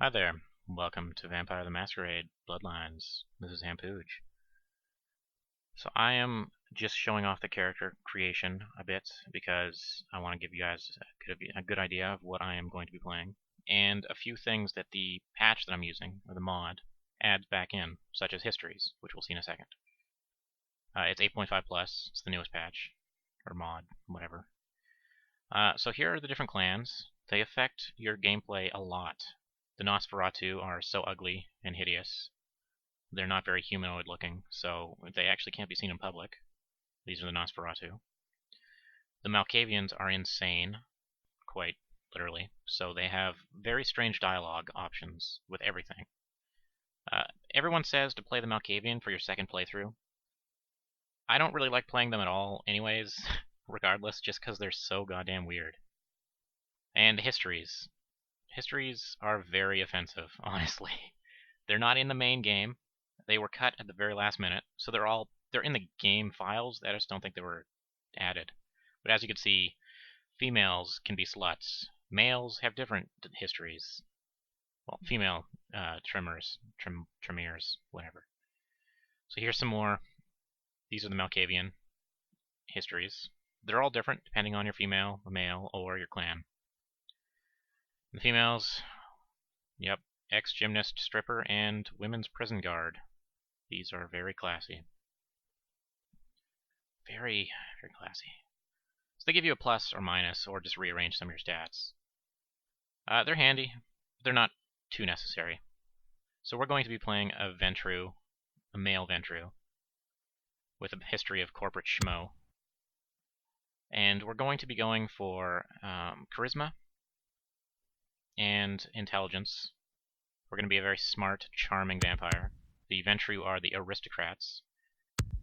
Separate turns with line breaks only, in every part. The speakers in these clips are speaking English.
Hi there, welcome to Vampire the Masquerade Bloodlines. This is Hampooj. So I am just showing off the character creation a bit because I want to give you guys a good idea of what I am going to be playing, and a few things that the patch that I'm using, or the mod, adds back in, such as histories, which we'll see in a second. It's 8.5 plus, it's the newest patch, or mod, whatever. So here are the different clans. They affect your gameplay a lot. The Nosferatu are so ugly and hideous. They're not very humanoid looking, so they actually can't be seen in public. These are the Nosferatu. The Malkavians are insane, quite literally, so they have very strange dialogue options with everything. Everyone says to play the Malkavian for your second playthrough. I don't really like playing them at all anyways, regardless, just because they're so goddamn weird. And histories. Histories are very offensive, honestly. They're not in the main game. They were cut at the very last minute, so they're in the game files. I just don't think they were added. But as you can see, females can be sluts. Males have different histories. Well, female trimmers, whatever. So here's some more. These are the Malkavian histories. They're all different depending on your female, male, or your clan. The females, yep, ex-gymnast, stripper, and women's prison guard. These are very classy. Very, very classy. So they give you a plus or minus, or just rearrange some of your stats. They're handy. They're not too necessary. So we're going to be playing a Ventru, a male Ventru, with a history of corporate schmo. And we're going to be going for charisma and intelligence. We're going to be a very smart, charming vampire. The Ventru are the aristocrats.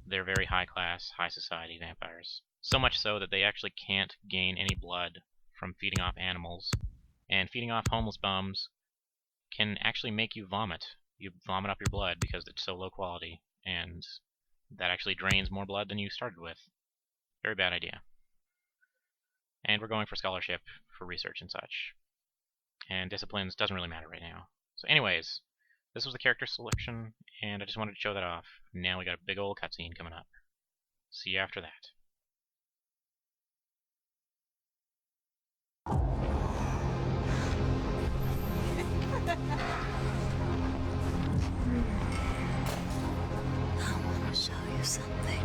They're very high class, high society vampires. So much so that they actually can't gain any blood from feeding off animals. And feeding off homeless bums can actually make you vomit. You vomit up your blood because it's so low quality, and that actually drains more blood than you started with. Very bad idea. And we're going for scholarship, for research and such. And disciplines doesn't really matter right now. So anyways, this was the character selection, and I just wanted to show that off. Now we got a big old cutscene coming up. See you after that.
I want to show you something.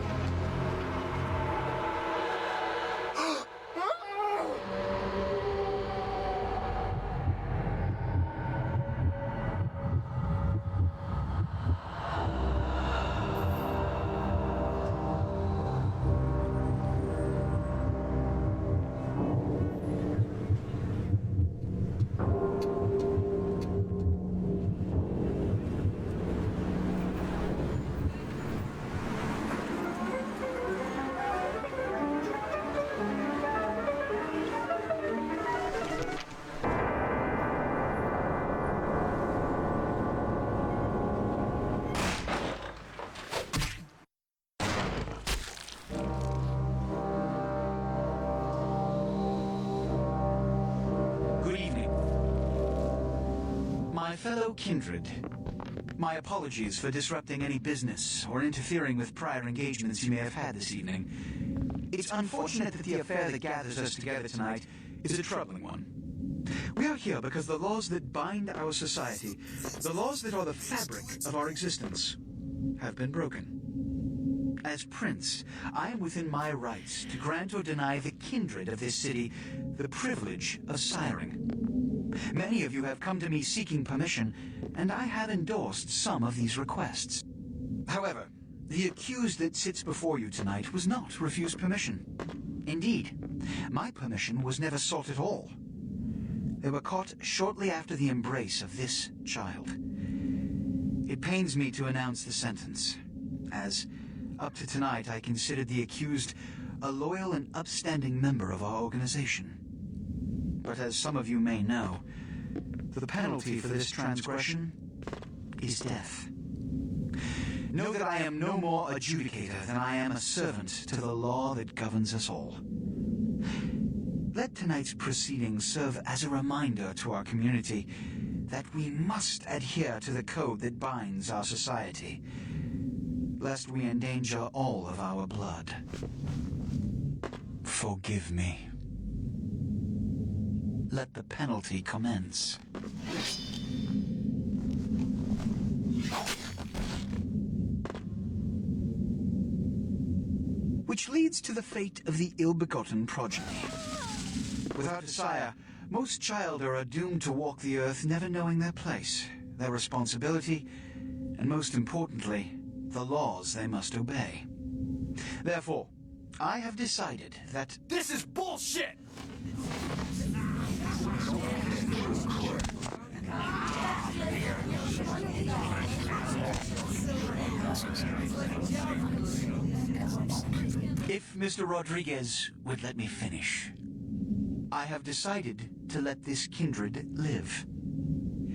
My fellow kindred, my apologies for disrupting any business or interfering with prior engagements you may have had this evening. It's unfortunate that the affair that gathers us together tonight is a troubling one. We are here because the laws that bind our society, the laws that are the fabric of our existence, have been broken. As Prince, I am within my rights to grant or deny the kindred of this city the privilege of siring. Many of you have come to me seeking permission, and I have endorsed some of these requests. However, the accused that sits before you tonight was not refused permission. Indeed, my permission was never sought at all. They were caught shortly after the embrace of this child. It pains me to announce the sentence, as up to tonight I considered the accused a loyal and upstanding member of our organization. But as some of you may know, the penalty for this transgression is death. Know that I am no more adjudicator than I am a servant to the law that governs us all. Let tonight's proceedings serve as a reminder to our community that we must adhere to the code that binds our society, lest we endanger all of our blood. Forgive me. Let the penalty commence. Which leads to the fate of the ill-begotten progeny. Without a sire, most children are doomed to walk the earth never knowing their place, their responsibility, and most importantly, the laws they must obey. Therefore, I have decided that
This is bullshit!
if Mr. Rodriguez would let me finish, I have decided to let this kindred live.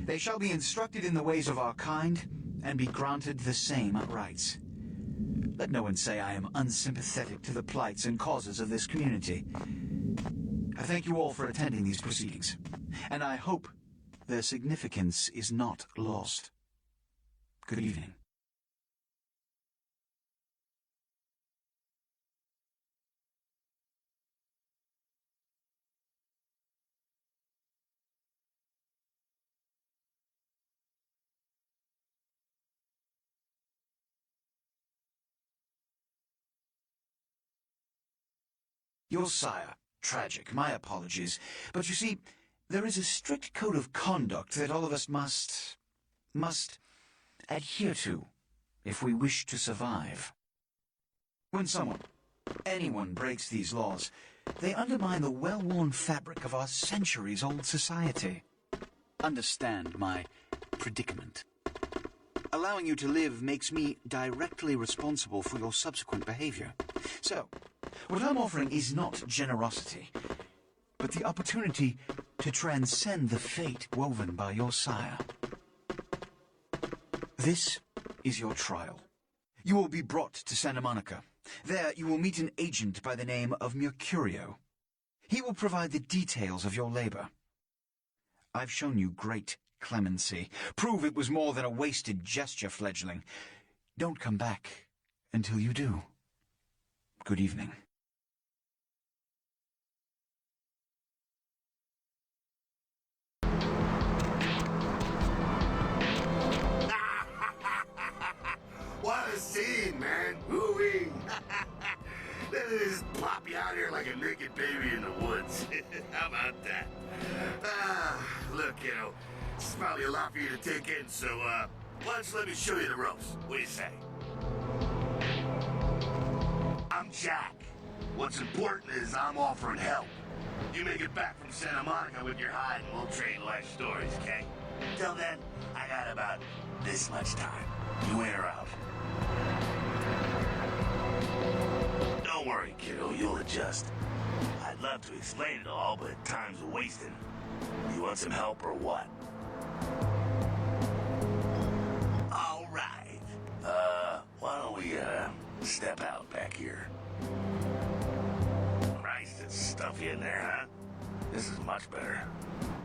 They shall be instructed in the ways of our kind and be granted the same rights. Let no one say I am unsympathetic to the plights and causes of this community. I thank you all for attending these proceedings, and I hope their significance is not lost. Good evening. Your sire, tragic, my apologies. But you see, there is a strict code of conduct that all of us must adhere to if we wish to survive. When anyone breaks these laws, they undermine the well-worn fabric of our centuries-old society. Understand my predicament. Allowing you to live makes me directly responsible for your subsequent behavior. So, what I'm offering is not generosity, but the opportunity to transcend the fate woven by your sire. This is your trial. You will be brought to Santa Monica. There you will meet an agent by the name of Mercurio. He will provide the details of your labor. I've shown you great clemency. Prove it was more than a wasted gesture, fledgling. Don't come back until you do. Good evening.
What a scene, man. Woo-wee. Let me just plop you out here like a naked baby in the woods. How about that? Look, it's probably a lot for you to take in, so, why don't you let me show you the ropes? What do you say? I'm Jack. What's important is I'm offering help. You make it back from Santa Monica with your hide and we'll trade life stories, okay? Till then, I got about this much time. You in or out? Don't worry, kiddo, you'll adjust. I'd love to explain it all, but time's wasting. You want some help or what? All right. Why don't we, step out back here? Christ, it's stuffy in there, huh? This is much better.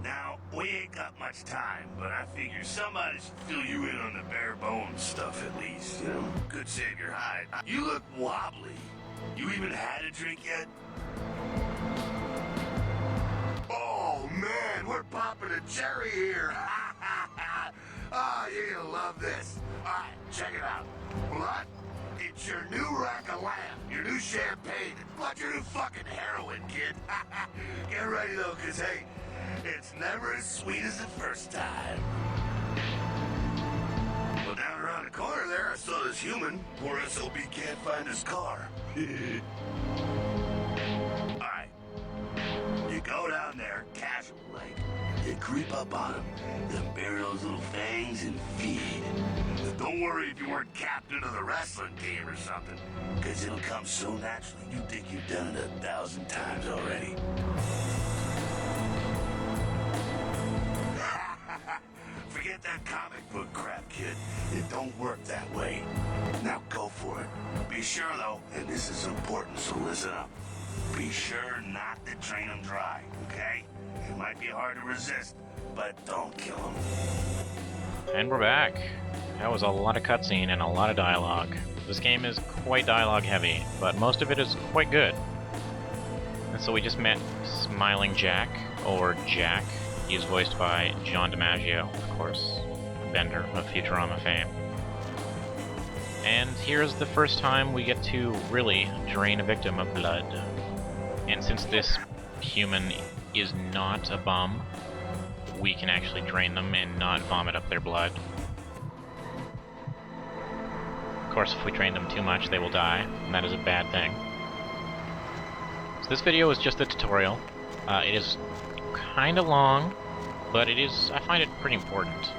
Now, we ain't got much time, but I figure somebody should fill you in on the bare bones stuff at least, you know? Could save your hide. You look wobbly. You even had a drink yet? Oh, man, we're popping a cherry here. Oh, you're gonna love this. All right, check it out. What? It's your new rack of lamb, your new champagne, plus your new fucking heroin, kid. Get ready, though, because, hey, it's never as sweet as the first time. Well, down around the corner there, I saw this human. Poor SOB can't find his car. Alright. You go down there, casual like. You creep up on him, then bury those little fangs and feed. Don't worry if you weren't captain of the wrestling team or something, because it'll come so naturally you think you've done it 1,000 times already. Forget that comic book crap, kid. It don't work that way. Now go for it. Be sure, though, and this is important, so listen up. Be sure not to drain them dry, okay? It might be hard to resist, but don't kill him.
And we're back. That was a lot of cutscene and a lot of dialogue. This game is quite dialogue heavy, but most of it is quite good. And so we just met Smiling Jack, or Jack. He is voiced by John DiMaggio, of course, Bender of Futurama fame. And here's the first time we get to really drain a victim of blood. And since this human is not a bum, we can actually drain them and not vomit up their blood. Of course, if we drain them too much, they will die, and that is a bad thing. So this video is just a tutorial. It is kind of long, but I find it pretty important.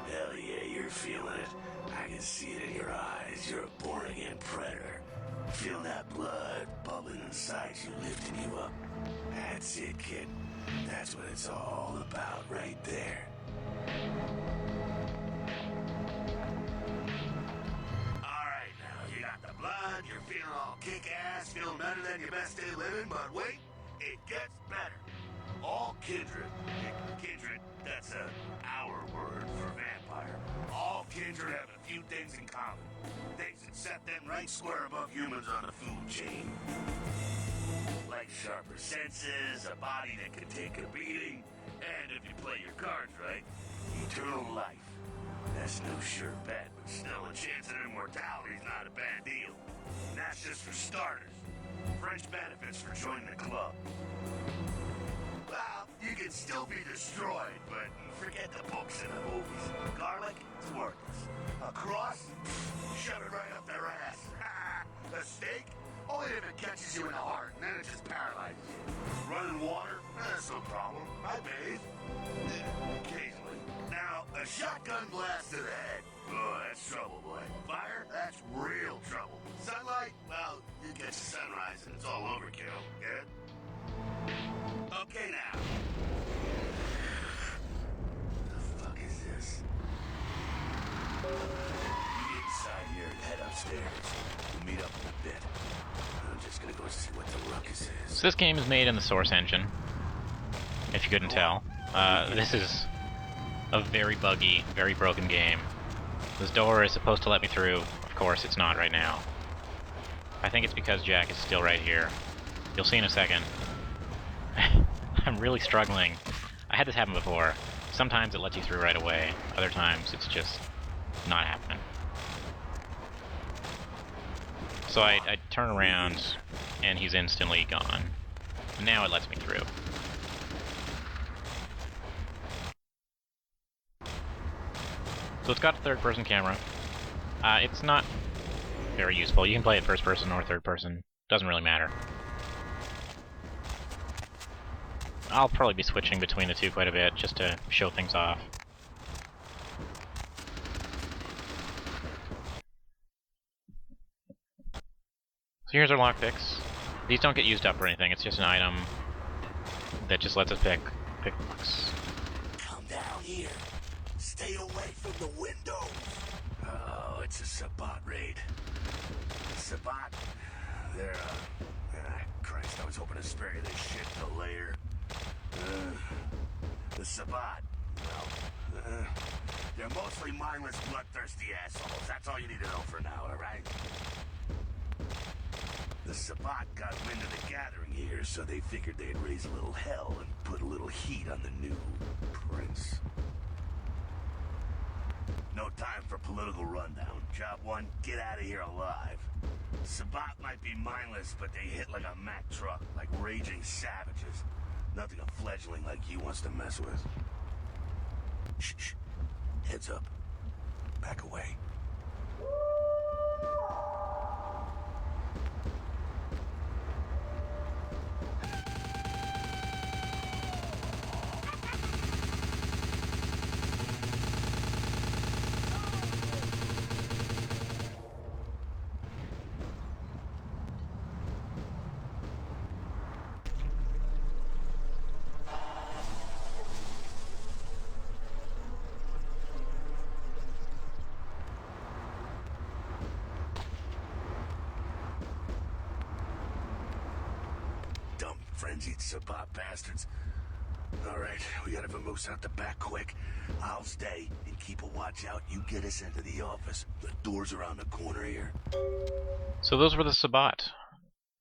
Hell yeah, you're feeling it. I can see it in your eyes. You're a born-again predator. Feeling that blood bubbling inside you, lifting you up. That's it, kid. That's what it's all about right there. Alright, now you got the blood, you're feeling all kick-ass, feeling better than your best day living, but wait, it gets better. All kindred, that's our word for vampire. All kindred have a few things in common. Things that set them right square above humans on the food chain. Like sharper senses, a body that can take a beating, and if you play your cards right, eternal life. That's no sure bet, but still a chance at immortality is not a bad deal. And that's just for starters. French benefits for joining the club. Well, you can still be destroyed, but forget the books and the movies. Garlic, it's worthless. A cross, shove it right up their ass. A steak, only if it catches you in the heart, and then it just paralyzes you. Running water, that's no problem. I bathe. Occasionally. Now, a shotgun blast to the head. Oh, that's trouble, boy. Fire, that's real trouble. Sunlight, well, you get the sunrise and it's all overkill. Get it? Okay, now. The fuck is this? You get inside here and head upstairs. We'll meet up in a bit. I'm just gonna go see what the ruckus is.
So this game is made in the Source engine, if you couldn't tell. This is a very buggy, very broken game. This door is supposed to let me through. Of course, it's not right now. I think it's because Jack is still right here. You'll see in a second. I'm really struggling. I had this happen before. Sometimes it lets you through right away. Other times it's just not happening. So I turn around and he's instantly gone. Now it lets me through. So it's got a third-person camera. It's not very useful. You can play it first person or third person. Doesn't really matter. I'll probably be switching between the two quite a bit just to show things off. So here's our lockpicks. These don't get used up or anything, it's just an item that just lets us pick locks.
Come down here. Stay away from the windows. Oh, it's a Sabbat raid. Sabbat, they're, Christ, I was hoping to spare you this shit till later. The Sabbat, well, they're mostly mindless, bloodthirsty assholes. That's all you need to know for now, alright? The Sabbat got wind of the gathering here, so they figured they'd raise a little hell and put a little heat on the new prince. No time for political rundown. Job one, get out of here alive. Sabbat might be mindless, but they hit like a Mack truck, like raging savages. Nothing a fledgling like you wants to mess with. Shh, shh. Heads up. Back away. Frenzied Sabat bastards. Alright, we gotta vamoose out the back quick. I'll stay and keep a watch out. You get us into the office. The door's around the corner here.
So those were the Sabat.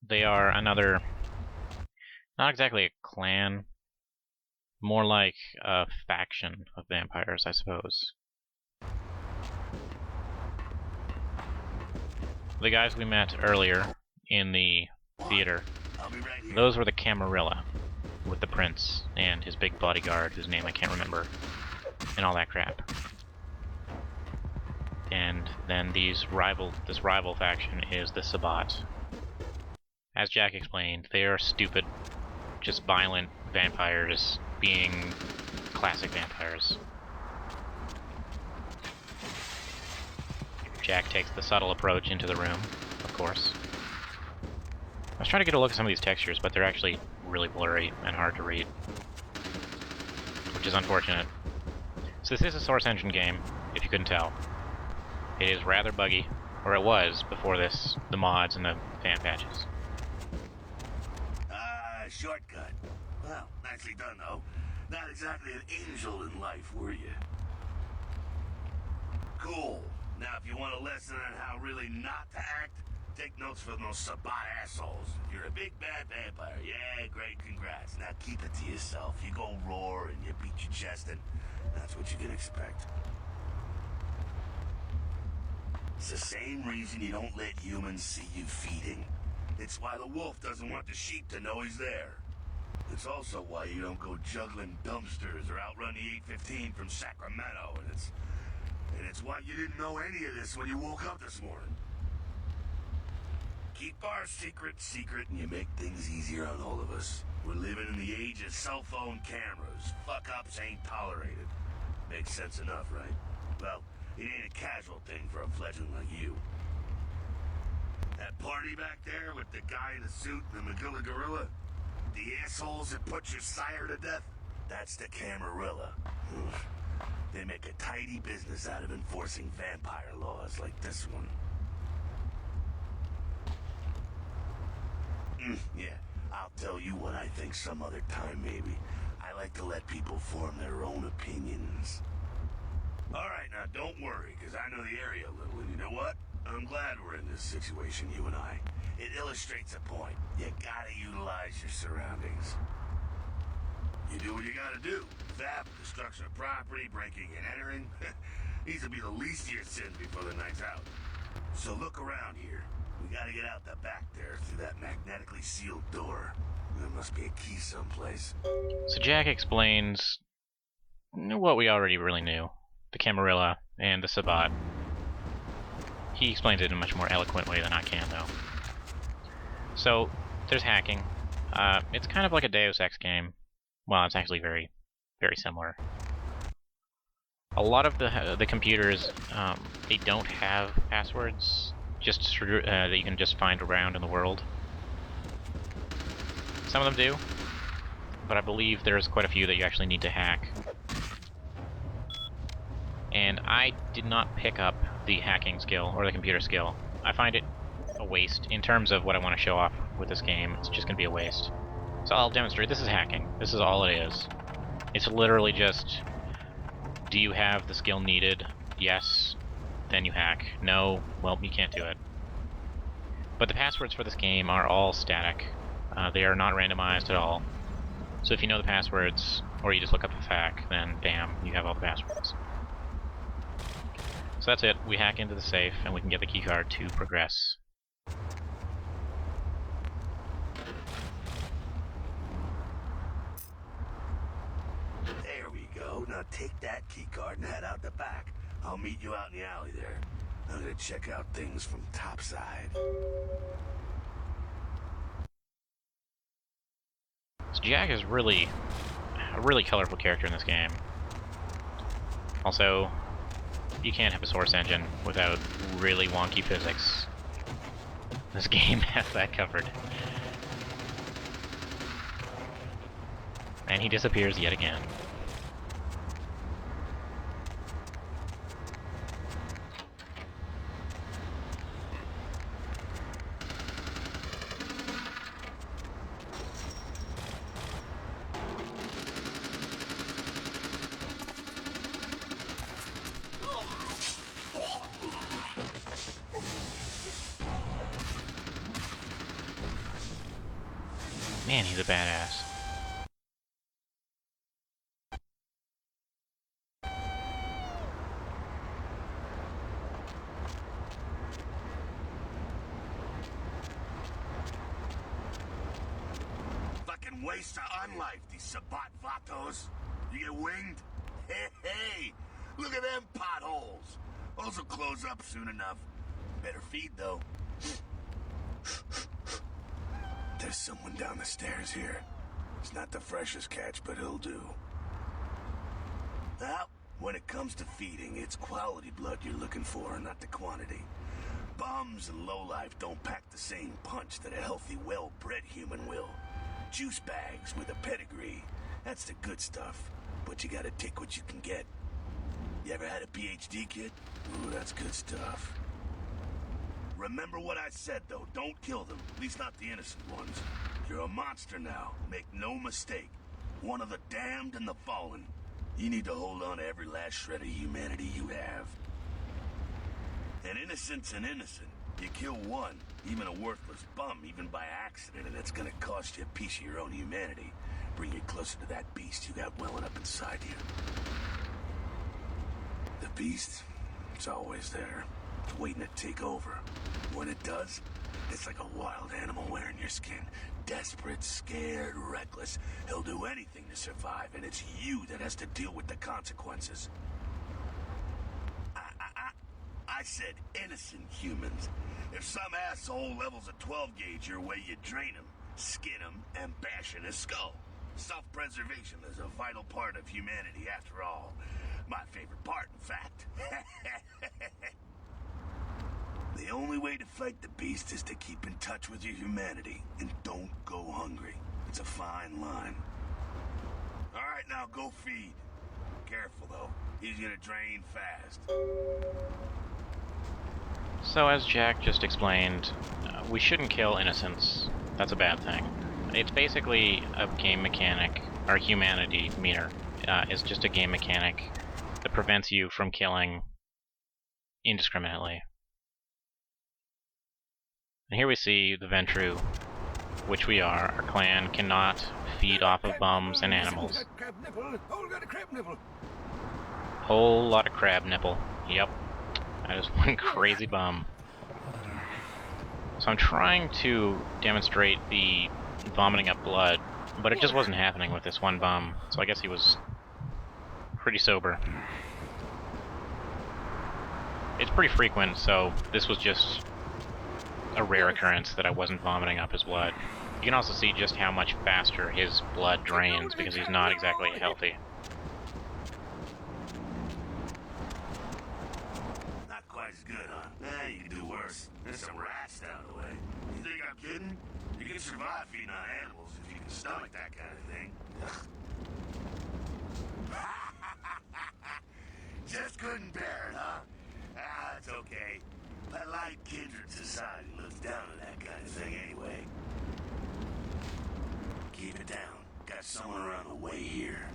They are another, not exactly a clan, more like a faction of vampires, I suppose. The guys we met earlier in the theater,
I'll be right here.
those were the Camarilla, with the prince and his big bodyguard, whose name I can't remember, and all that crap. And then this rival faction is the Sabat. As Jack explained, they are stupid, just violent vampires being classic vampires. Jack takes the subtle approach into the room, of course. I was trying to get a look at some of these textures, but they're actually really blurry and hard to read, which is unfortunate. So this is a Source Engine game, if you couldn't tell. It is rather buggy, or it was before this, the mods and the fan patches.
Shortcut. Well, nicely done, though. Not exactly an angel in life, were you? Cool. Now, if you want a lesson on how really not to act, take notes from those Sabat assholes. You're a big bad vampire. Yeah, great, congrats. Now keep it to yourself. You go roar and you beat your chest, and that's what you can expect. It's the same reason you don't let humans see you feeding. It's why the wolf doesn't want the sheep to know he's there. It's also why you don't go juggling dumpsters or outrun the 815 from Sacramento, and it's why you didn't know any of this when you woke up this morning. Keep our secret, and you make things easier on all of us. We're living in the age of cell phone cameras. Fuck-ups ain't tolerated. Makes sense enough, right? Well, it ain't a casual thing for a fledgling like you. That party back there with the guy in the suit and the Magilla gorilla? The assholes that put your sire to death? That's the Camarilla. They make a tidy business out of enforcing vampire laws like this one. Yeah, I'll tell you what I think some other time, maybe. I like to let people form their own opinions. Alright, now don't worry, because I know the area a little, and you know what? I'm glad we're in this situation, you and I. It illustrates a point. You gotta utilize your surroundings. You do what you gotta do. Theft, destruction of property, breaking and entering. These will be the least of your sins before the night's out. So look around here. We gotta get out the back there through that magnetically sealed door. There must be a key someplace.
So Jack explains what we already really knew. The Camarilla and the Sabat. He explains it in a much more eloquent way than I can, though. So, there's hacking. It's kind of like a Deus Ex game. Well, it's actually very, very similar. A lot of the computers, they don't have passwords just that you can just find around in the world. Some of them do, but I believe there's quite a few that you actually need to hack. And I did not pick up the hacking skill or the computer skill. I find it a waste in terms of what I want to show off with this game. It's just going to be a waste. So I'll demonstrate. This is hacking. This is all it is. It's literally just, do you have the skill needed? Yes. Then you hack. No. Well, you can't do it. But the passwords for this game are all static. They are not randomized at all. So if you know the passwords, or you just look up the FAQ, then bam, you have all the passwords. So that's it. We hack into the safe, and we can get the keycard to progress.
There we go. Now take that keycard and head out the back. I'll meet you out in the alley there. I'm gonna check out things from topside.
So Jack is really a really colorful character in this game. Also, you can't have a Source Engine without really wonky physics. This game has that covered. And he disappears yet again. Man, he's a badass.
Fucking waste of unlife, these Sabat Vatos. You get winged? Hey, look at them potholes. Those will close up soon enough. Better feed, though. There's someone down the stairs here. It's not the freshest catch, but he'll do. Now, when it comes to feeding, it's quality blood you're looking for, not the quantity. Bums and lowlife don't pack the same punch that a healthy, well-bred human will. Juice bags with a pedigree. That's the good stuff. But you gotta take what you can get. You ever had a PhD, kid? Ooh, that's good stuff. Remember what I said, though. Don't kill them. At least not the innocent ones. You're a monster now. Make no mistake. One of the damned and the fallen. You need to hold on to every last shred of humanity you have. An innocent's an innocent. You kill one, even a worthless bum, even by accident, and it's gonna cost you a piece of your own humanity. Bring you closer to that beast you got welling up inside you. The beast, it's always there. It's waiting to take over. When it does, it's like a wild animal wearing your skin. Desperate, scared, reckless. He'll do anything to survive, and it's you that has to deal with the consequences. I said innocent humans. If some asshole levels a 12 gauge your way, you drain him, skin him, and bash in his skull. Self-preservation is a vital part of humanity, after all. My favorite part, in fact. The only way to fight the beast is to keep in touch with your humanity, and don't go hungry. It's a fine line. All right, now go feed. Careful, though. He's gonna drain fast.
So as Jack just explained, we shouldn't kill innocents. That's a bad thing. It's basically a game mechanic, or humanity meter, is just a game mechanic that prevents you from killing indiscriminately. And here we see the Ventru, which we are. Our clan cannot feed off of bums and animals. Whole lot of crab nipple. Yep. That is one crazy bum. So I'm trying to demonstrate the vomiting up blood, but it just wasn't happening with this one bum, so I guess he was pretty sober. It's pretty frequent, so this was just a rare occurrence that I wasn't vomiting up his blood. You can also see just how much faster his blood drains because he's not exactly healthy.
Not quite as good, huh? You can do worse. There's some rats down the way. You think I'm kidding? You can survive feeding on animals if you can stomach that kind of thing. Just couldn't bear it, huh? It's okay. Polite kindred society looks down on that kind of thing anyway. Keep it down. Got someone around the way here.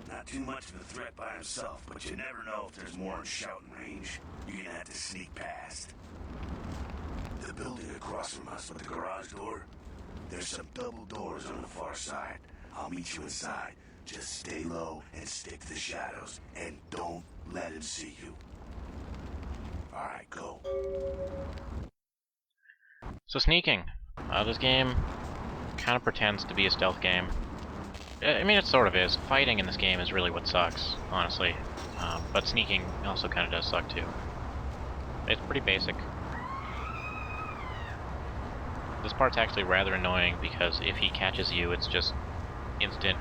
Not too much of a threat by himself, but you never know if there's more in shouting range. You're gonna have to sneak past. The building across from us with the garage door. There's some double doors on the far side. I'll meet you inside. Just stay low and stick to the shadows. And don't let him see you. Alright, go.
So sneaking. This game kind of pretends to be a stealth game. I mean, it sort of is. Fighting in this game is really what sucks, honestly. But sneaking also kind of does suck too. It's pretty basic. This part's actually rather annoying because if he catches you, it's just instant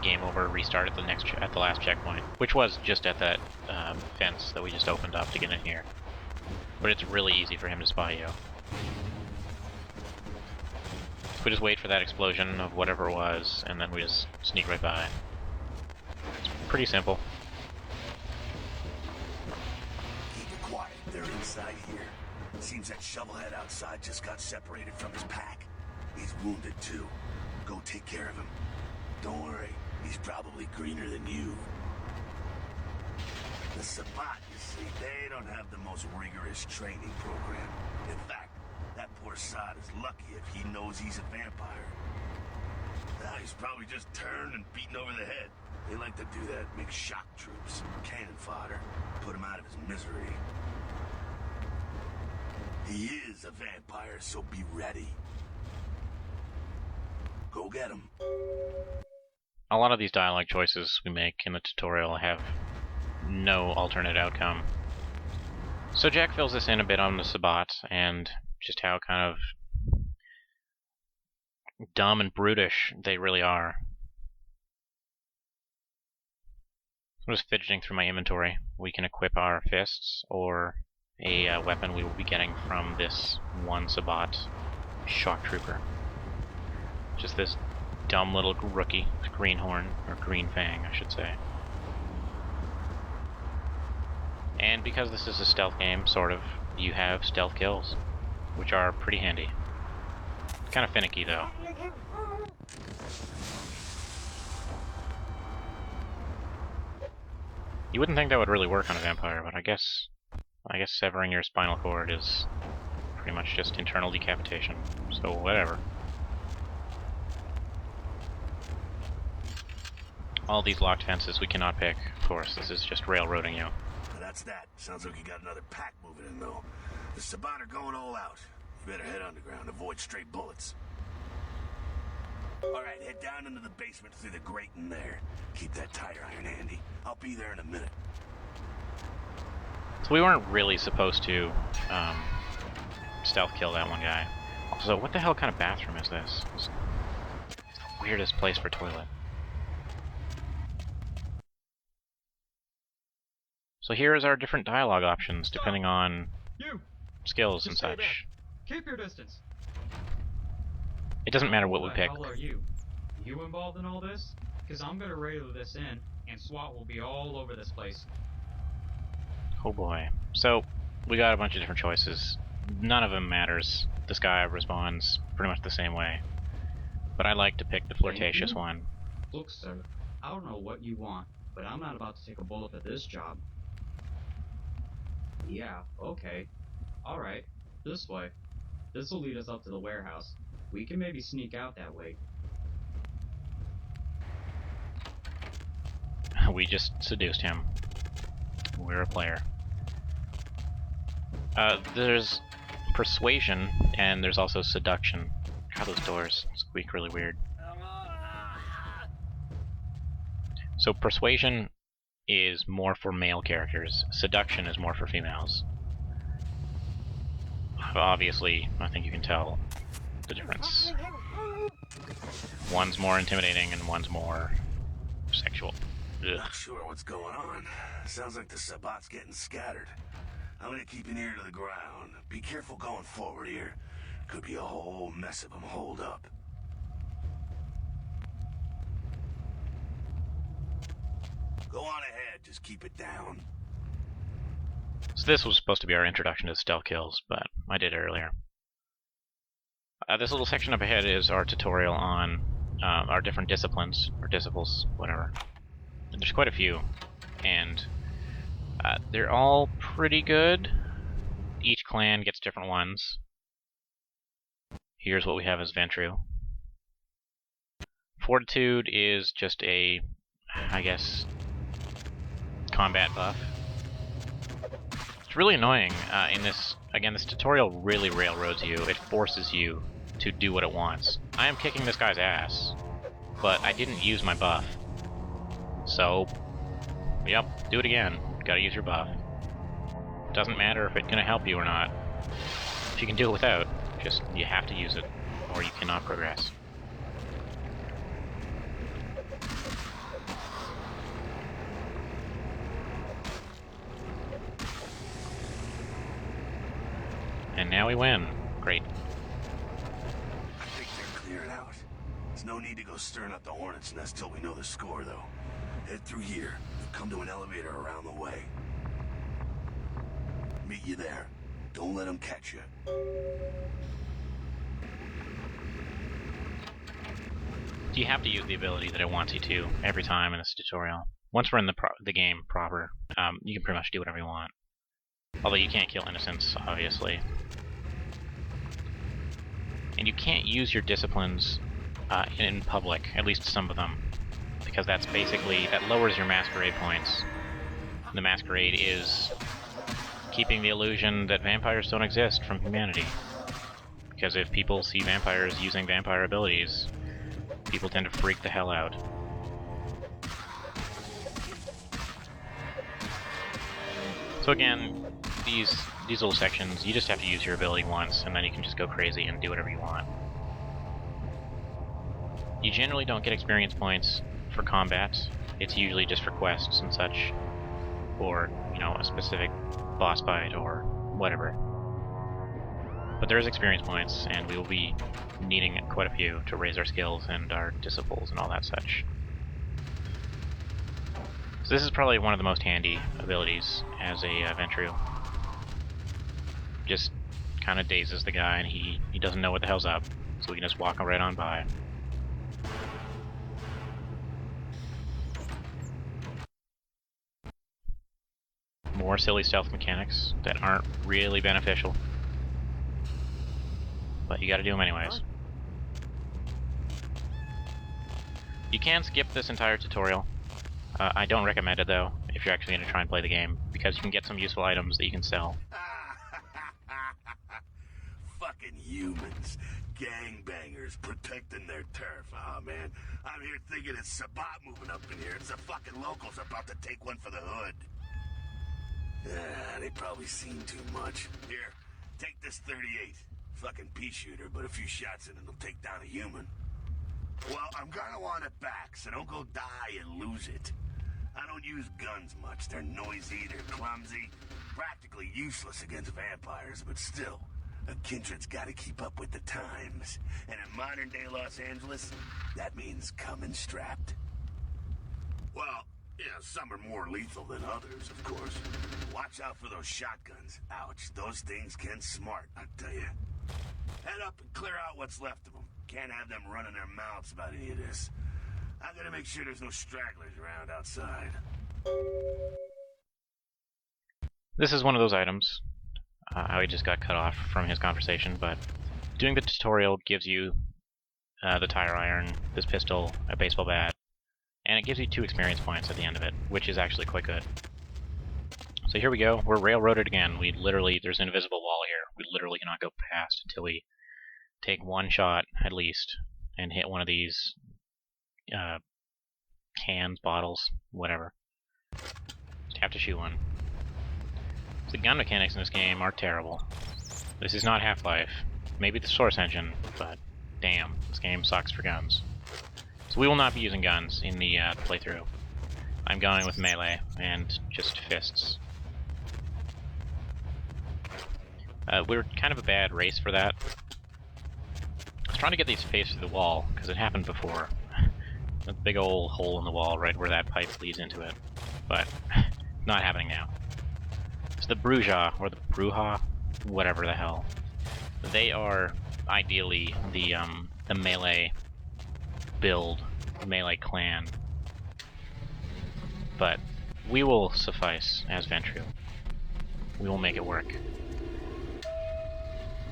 game over, restart at the last checkpoint, which was just at that fence that we just opened up to get in here. But it's really easy for him to spot you. So we just wait for that explosion of whatever it was, and then we just sneak right by. It's pretty simple.
Keep it quiet. They're inside here. Seems that shovelhead outside just got separated from his pack. He's wounded too. Go take care of him. Don't worry. He's probably greener than you. The Sabat, you see, they don't have the most rigorous training program. In fact, that poor sod is lucky if he knows he's a vampire. He's probably just turned and beaten over the head. They like to do that, make shock troops, cannon fodder, put him out of his misery. He is a vampire, so be ready. Go get him.
A lot of these dialogue choices we make in the tutorial have no alternate outcome. So Jack fills us in a bit on the Sabbats and just how kind of dumb and brutish they really are. I'm just fidgeting through my inventory. We can equip our fists or a weapon we will be getting from this one Sabbat shock trooper. Just this dumb little rookie, Greenhorn, or Green Fang, I should say. And because this is a stealth game, sort of, you have stealth kills, which are pretty handy. Kind of finicky, though. You wouldn't think that would really work on a vampire, but I guess severing your spinal cord is pretty much just internal decapitation, so whatever. All these locked fences we cannot pick, of course, this is just railroading you.
That's that. Sounds like you got another pack moving in, though. The Sabbat are going all out. You better head underground, avoid stray bullets. Alright, head down into the basement through the grate in there. Keep that tire iron handy. I'll be there in a minute.
So we weren't really supposed to stealth kill that one guy. Also, what the hell kind of bathroom is this? It's the weirdest place for a toilet. So here is our different dialogue options depending on skills and such.
Keep your distance.
It doesn't matter what we pick.
How are you? You involved in all this? Because I'm gonna radio this in, and SWAT will be all over this place.
Oh boy. So, we got a bunch of different choices. None of them matters. This guy responds pretty much the same way. But I like to pick the flirtatious one.
Look, sir, I don't know what you want, but I'm not about to take a bullet for this job. Yeah, okay. Alright, this way. This will lead us up to the warehouse. We can maybe sneak out that way.
We just seduced him. We're a player. There's persuasion, and there's also seduction. God, those doors squeak really weird. So persuasion is more for male characters. Seduction is more for females. Obviously, I think you can tell the difference. One's more intimidating and one's more sexual. Ugh.
Not sure what's going on. Sounds like the Sabbat's getting scattered. I'm gonna keep an ear to the ground. Be careful going forward here. Could be a whole mess of them holed up. Go on ahead, just keep it down.
So this was supposed to be our introduction to stealth kills, but I did it earlier. This little section up ahead is our tutorial on our different disciplines, or disciples, whatever. And there's quite a few, and they're all pretty good. Each clan gets different ones. Here's what we have as Ventru. Fortitude is just a, I guess, combat buff. It's really annoying in this, again, this tutorial really railroads you. It forces you to do what it wants. I am kicking this guy's ass, but I didn't use my buff. So, yep, do it again. Gotta use your buff. Doesn't matter if it's gonna help you or not. If you can do it without, just, you have to use it, or you cannot progress. And now we win. Great.
I think they're clearing out. There's no need to go stirring up the hornet's nest till we know the score, though. Head through here. Come to an elevator around the way. Meet you there. Don't let them catch you.
You have to use the ability that it wants you to every time in this tutorial. Once we're in the game proper, you can pretty much do whatever you want. Although you can't kill innocents, obviously. And you can't use your disciplines in public, at least some of them, because that lowers your Masquerade points. The Masquerade is keeping the illusion that vampires don't exist from humanity. Because if people see vampires using vampire abilities, people tend to freak the hell out. So again, these little sections, you just have to use your ability once, and then you can just go crazy and do whatever you want. You generally don't get experience points for combat. It's usually just for quests and such, or, you know, a specific boss fight or whatever. But there is experience points, and we will be needing quite a few to raise our skills and our disciples and all that such. So this is probably one of the most handy abilities as a Ventru. Just kind of dazes the guy, and he doesn't know what the hell's up, so we can just walk right on by. More silly stealth mechanics that aren't really beneficial, but you gotta do them anyways. You can skip this entire tutorial. I don't recommend it though, if you're actually going to try and play the game, because you can get some useful items that you can sell.
Fucking humans. Gangbangers protecting their turf. Oh, man. I'm here thinking it's Sabat moving up in here. It's the fucking locals about to take one for the hood. They probably seen too much. Here, take this 38. Fucking pea shooter, but a few shots in it will take down a human. Well, I'm gonna want it back, so don't go die and lose it. I don't use guns much. They're noisy, they're clumsy, practically useless against vampires, but still, a kindred's gotta keep up with the times. And in modern-day Los Angeles, that means coming strapped. Well, yeah, some are more lethal than others, of course. Watch out for those shotguns. Ouch, those things can smart, I tell you. Head up and clear out what's left of them. Can't have them running their mouths about any of this. I gotta make sure there's no stragglers around outside.
This is one of those items. How he just got cut off from his conversation, but doing the tutorial gives you the tire iron, this pistol, a baseball bat, and it gives you 2 experience points at the end of it, which is actually quite good. So here we go. We're railroaded again. There's an invisible wall here. We literally cannot go past until we take one shot, at least, and hit one of these cans, bottles, whatever. Just have to shoot one. So the gun mechanics in this game are terrible. This is not Half-Life. Maybe the Source engine, but damn, this game sucks for guns. So we will not be using guns in the playthrough. I'm going with melee and just fists. We're kind of a bad race for that. I was trying to get these faced through the wall, because it happened before. A big old hole in the wall right where that pipe leads into it. But, not happening now. So the Bruja, or the Bruja, whatever the hell, they are ideally the melee build, melee clan. But we will suffice as Ventru. We will make it work.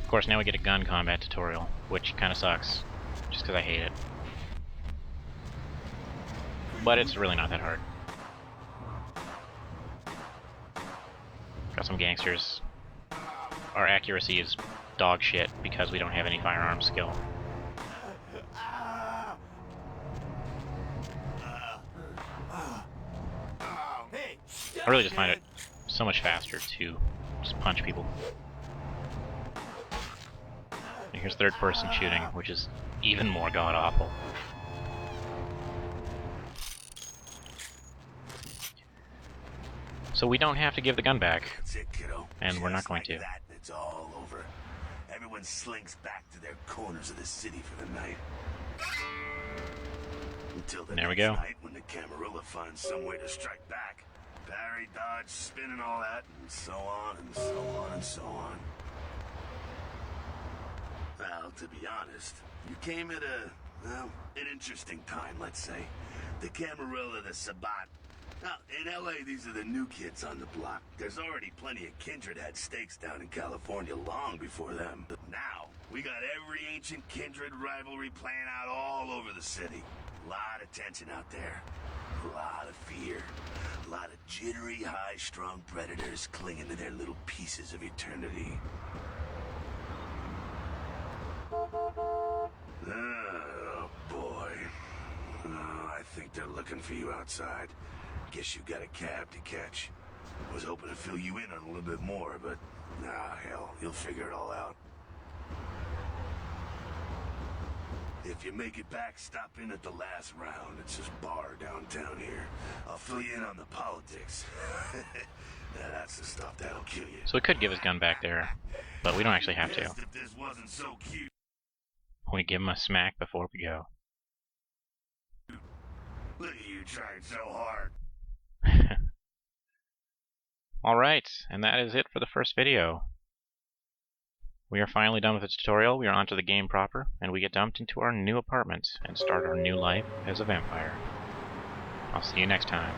Of course, now we get a gun combat tutorial, which kind of sucks, just because I hate it. But it's really not that hard. Got some gangsters. Our accuracy is dog shit because we don't have any firearm skill. I really just find it so much faster to just punch people. And here's third person shooting, which is even more god-awful. So we don't have to give the gun back.
That's it, kiddo.
And we're not
Just
going
like
to.
That, it's all over. Everyone slinks back to their corners of the city for the night. Until the
There we
next
go.
night when the Camarilla finds some way to strike back. Parry, dodge, spin and all that, and so on and so on and so on. Well, to be honest, you came at an interesting time, let's say. The Camarilla, the Sabat. Now, in LA, these are the new kids on the block. There's already plenty of kindred had stakes down in California long before them. But now, We got every ancient kindred rivalry playing out all over the city. A lot of tension out there. A lot of fear. A lot of jittery, high-strung predators clinging to their little pieces of eternity. Oh, boy. Oh, I think they're looking for you outside. Guess you got a cab to catch. Was hoping to fill you in on a little bit more, but nah, hell, you'll figure it all out. If you make it back, stop in at the last round. It's this bar downtown here. I'll fill you in on the politics. Now, that's the stuff that'll kill you.
So we could give his gun back there, but we don't actually have to.
If this wasn't so cute.
We give him a smack before we go.
Look at you trying so hard.
Alright, and that is it for the first video. We are finally done with the tutorial, we are onto the game proper, and we get dumped into our new apartment and start our new life as a vampire. I'll see you next time.